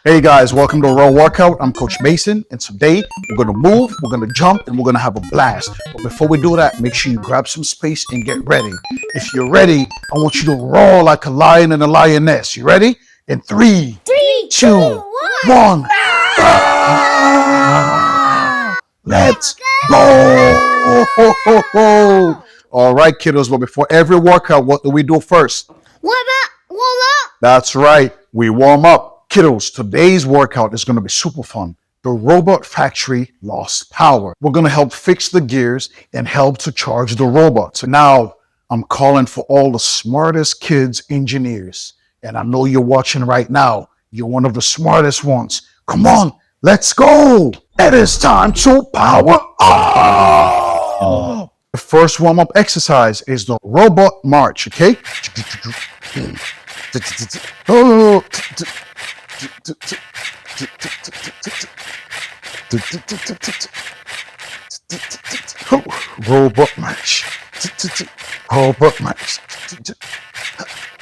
Hey guys, welcome to Raw Workout. I'm Coach Mason, and today we're going to move, we're going to jump, and we're going to have a blast. But before we do that, make sure you grab some space and get ready. If you're ready, I want you to roar like a lion and a lioness. You ready? In three, two, one. Let's go! All right, kiddos, but before every workout, what do we do first? Warm up. That's right, we warm up. Kiddos, today's workout is going to be super fun. The robot factory lost power. We're going to help fix the gears and help to charge the robots. Now, I'm calling for all the smartest kids engineers. And I know you're watching right now. You're one of the smartest ones. Come on, let's go. It is time to power up. The first warm-up exercise is the robot march, okay? Oh. Robot march. Robot march.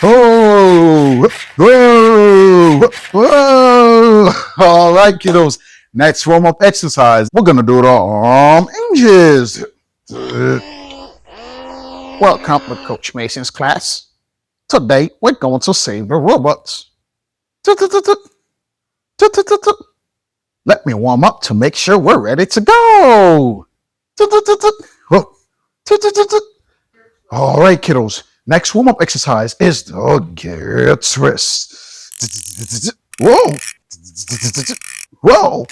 Oh, whoa, whoa. All right, kiddos. Next warm-up exercise, we're gonna do the arm hinges. Welcome to Coach Mason's class. Today, we're going to save the robots. Let me warm up to make sure we're ready to go. All right, kiddos. Next warm-up exercise is the gear twist. Whoa. Whoa.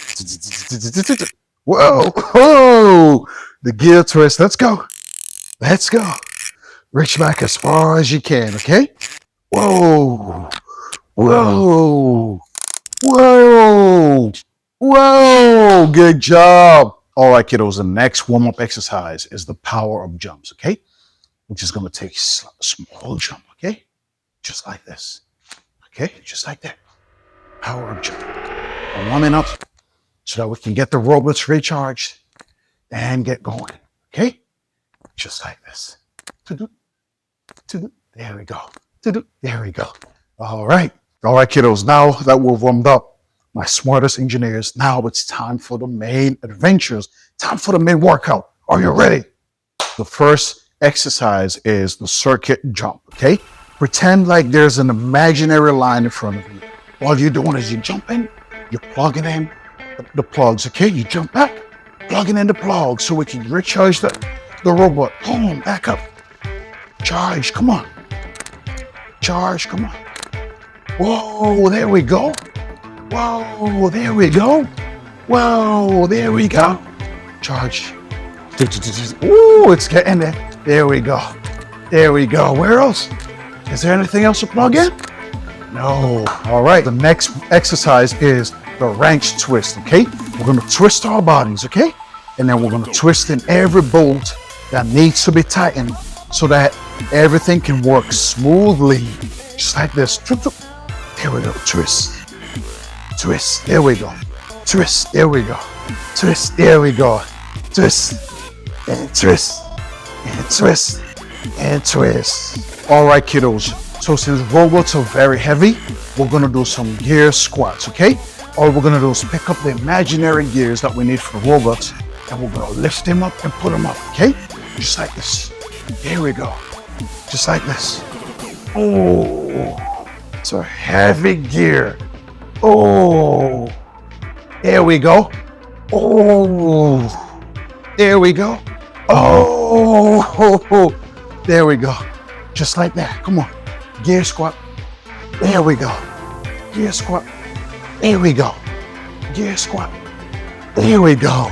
Whoa. Whoa. The gear twist. Let's go. Let's go. Reach back as far as you can, okay? Whoa. Whoa. Whoa. Whoa. Good job. All right, kiddos. The next warm-up exercise is the power-up jumps, okay? We're just going to take a small jump, okay? Just like this. Okay? Just like that. Power-up jump. We're warming up so that we can get the robots recharged and get going, okay? Just like this. There we go. There we go. All right. All right, kiddos. Now that we're warmed up, my smartest engineers, now it's time for the main adventures. Time for the main workout. Are you ready? The first exercise is the circuit jump, okay? Pretend like there's an imaginary line in front of you. All you're doing is you're jumping, you're plugging in the plugs, okay? You jump back, plugging in the plugs so we can recharge the robot. Boom, back up. Charge, come on. Charge, come on. Whoa, there we go. Whoa, there we go. Whoa, there we go. Charge. Ooh, it's getting there. There we go. There we go. Where else? Is there anything else to plug in? No. All right, the next exercise is the wrench twist, okay? We're going to twist our bodies, okay? And then we're going to twist in every bolt that needs to be tightened so that everything can work smoothly. Just like this. There we go. Twist. Twist. There we go. Twist. There we go. Twist. There we go. Twist. And twist. And twist. And twist. All right, kiddos. So since robots are very heavy, we're going to do some gear squats, okay? All we're going to do is pick up the imaginary gears that we need for robots, and we're going to lift them up and put them up, okay? Just like this. There we go. Just like this. Oh, it's a heavy gear. Oh, there we go. Oh, there we go. Oh, there we go. Just like that. Come on. Gear squat. There we go. Gear squat. There we go. Gear squat. There we go.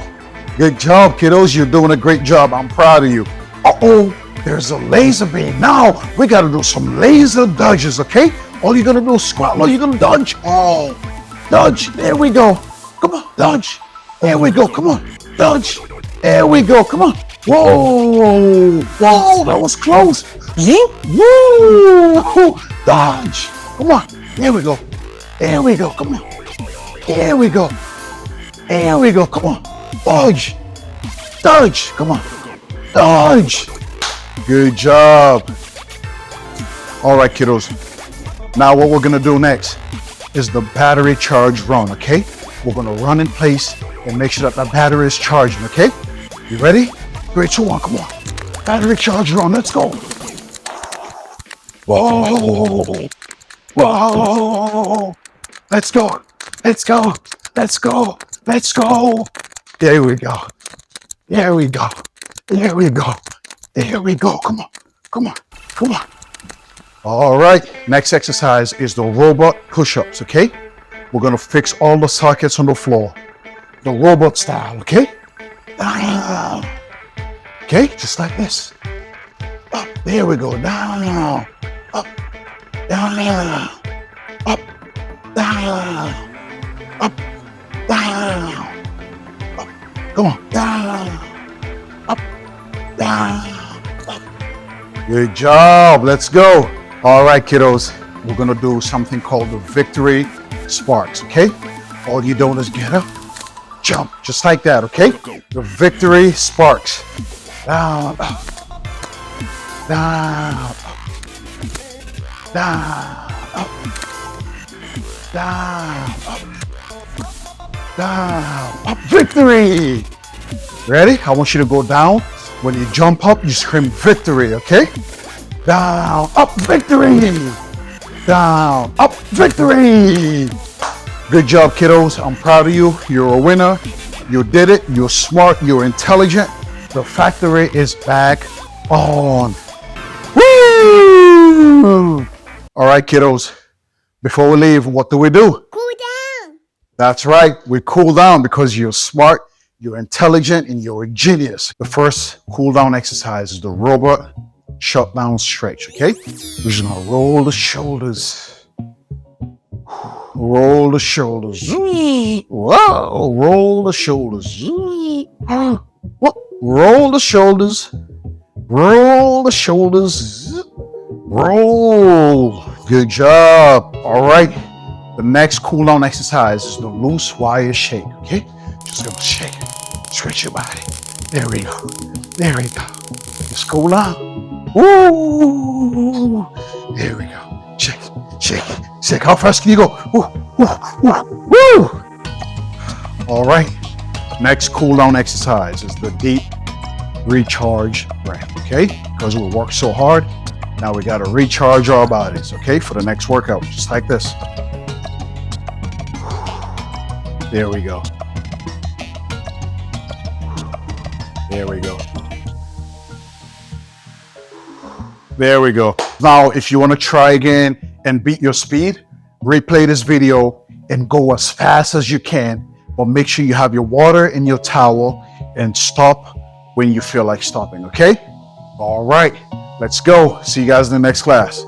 Good job, kiddos. You're doing a great job. I'm proud of you. Uh-oh, there's a laser beam. Now, we got to do some laser dodges, okay? All you're going to do is squat. All you're going to dodge. Oh, dodge. There we go. Come on, dodge. There we go. Come on, dodge. There we go. Come on. Whoa. Whoa, that was close. Woo. Dodge. Come on. There we go. There we go. Come on. There we go. There we go. Come on. Dodge. Dodge. Come on. Dodge. Good job. All right, kiddos. Now what we're going to do next is the battery charge run, okay? We're gonna run in place and make sure that the battery is charging, okay? You ready? 3, 2, 1, come on. Battery charge run, let's go. Whoa, whoa, let's go, let's go, let's go, let's go. There we go, there we go, there we go, there we go. Come on, come on, come on. All right, next exercise is the robot push-ups, okay? We're gonna fix all the sockets on the floor. The robot style, okay? Down. Okay, just like this. Up, there we go, down. Up, down. Up, down. Up, down. Up, come on, down. Up, down. Up. Good job, let's go. All right, kiddos, we're gonna do something called the victory sparks, okay? All you're doing is get up, jump, just like that, okay? The victory sparks. Down, up, down, up, down, up, down, up, down, up, victory! Ready? I want you to go down. When you jump up, you scream victory, okay? Down, up, victory! Down, up, victory! Good job, kiddos. I'm proud of you. You're a winner. You did it. You're smart. You're intelligent. The factory is back on. Woo! All right, kiddos. Before we leave, what do? Cool down. That's right. We cool down because you're smart, you're intelligent, and you're a genius. The first cool down exercise is the robot shutdown stretch, okay? We're just gonna roll the shoulders. Roll the shoulders. Whoa, roll the shoulders. What? Roll the shoulders. Roll the shoulders. Roll. Good job. All right. The next cool down exercise is the loose wire shake, okay? Just gonna shake it. Stretch your body. There we go. There we go. Just cool down. Woo! There we go. Shake, shake, shake. How fast can you go? Woo, woo, woo, woo! All right. Next cool down exercise is the deep recharge breath, okay? Because we worked so hard, now we gotta recharge our bodies, okay? For the next workout, just like this. There we go. There we go. There we go. Now, if you want to try again and beat your speed, replay this video and go as fast as you can, but make sure you have your water and your towel and stop when you feel like stopping, okay? All right, let's go. See you guys in the next class.